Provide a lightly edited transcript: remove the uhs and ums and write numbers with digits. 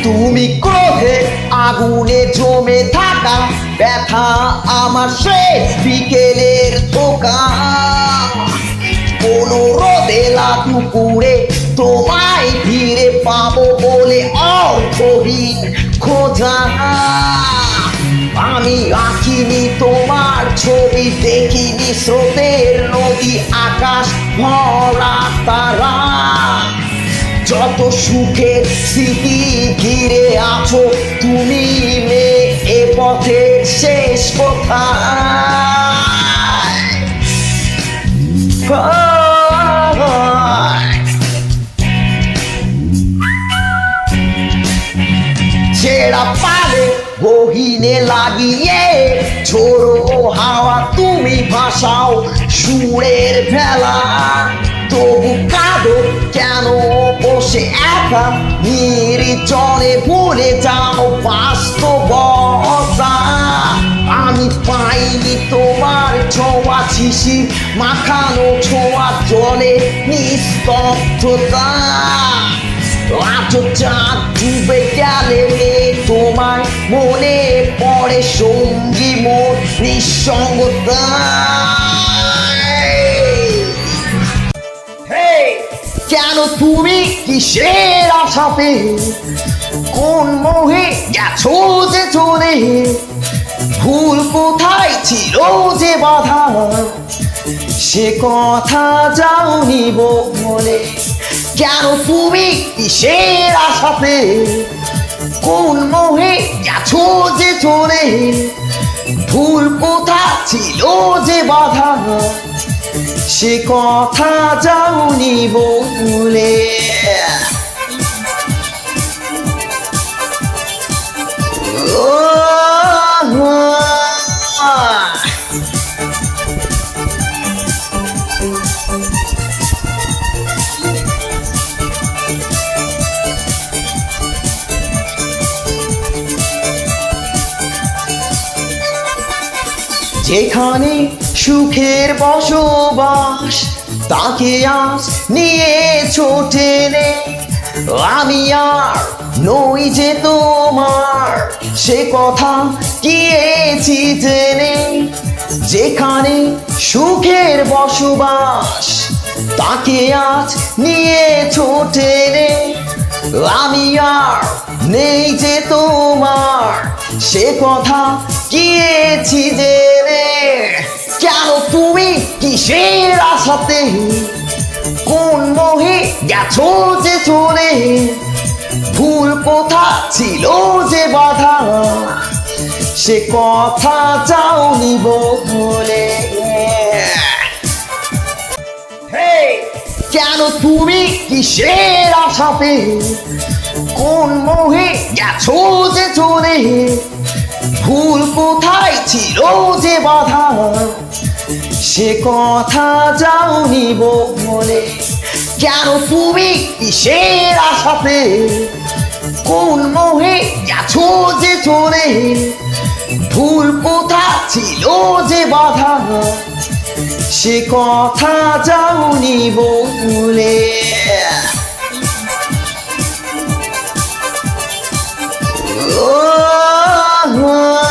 তুমি ক্রোধে আগুনে জমে থাকা ব্যথা আমার সে বিকেলের ধোকা। কোনো রোদেলা দুপুরে তোমায় ফিরে পাবো বলে অর্থহীন খোঁজা। আমি আঁকিনি তোমার ছবি, দেখিনি স্রোতের নদী, আকাশ ভরা তারা। যত সুখের স্মৃতি ঘিরে আছো তুমি মেয়ে, এ পথের শেষ কোথায়? ছেঁড়া পালে গহিনে লাগিয়ে ঝোড়ো হাওয়া তুমি ভাসাও সুরের ভেলা। তবু কাঁদো কেন বসে একা নির্জনে, ভুলে যাও বাস্তবতা। আমি পাইনি তোমার ছোঁয়া, শিশির মাখানো ছোঁয়া, জলে নিস্তব্ধতা। আজও চাঁদ ডুবে গেলে তোমায় মনে পড়ে সঙ্গী মোর নিঃসঙ্গতা। কেন তুমি কিসের আশাতে, কোন মোহে গেছো যে চলে, ভুল কোথায় ছিল যে বাধা, সে কথা যাওনি বলে। কেন তুমি কিসের আশাতে, কোন মোহে গেছো যে চলে, ভুল কোথা ছিল যে বাধা, সে কথা যাওনি বলে। যেখানে সুখের বসবাস তাকে আজ নিয়েছো টেনে, আমি আর নই যে তোমার সে কথা গিয়েছি জেনে। যেখানে সুখের বসবাস তাকে আজ নিয়েছো টেনে, আমি আর নেই যে তোমার সে কথা গিয়েছি জেনে। কেন তুমি কিসের আশাতে, কোন মোহে গেছো যে চলে, ভুল কোথা ছিল যে বাধা, সে কথা যাওনি বলে। কেন তুমি কিসের আশাতে, কোন মোহে গেছো যে চলে, ভুল কোথায় ছিল যে বাধা, সে কথা যাওনি বলে। কেন তুমি কিসের আশাতে, কোন মোহে গেছো যে চলে, ভুল কোথা ছিল যে বাধা, সে কথা যাওনি বলে। Oh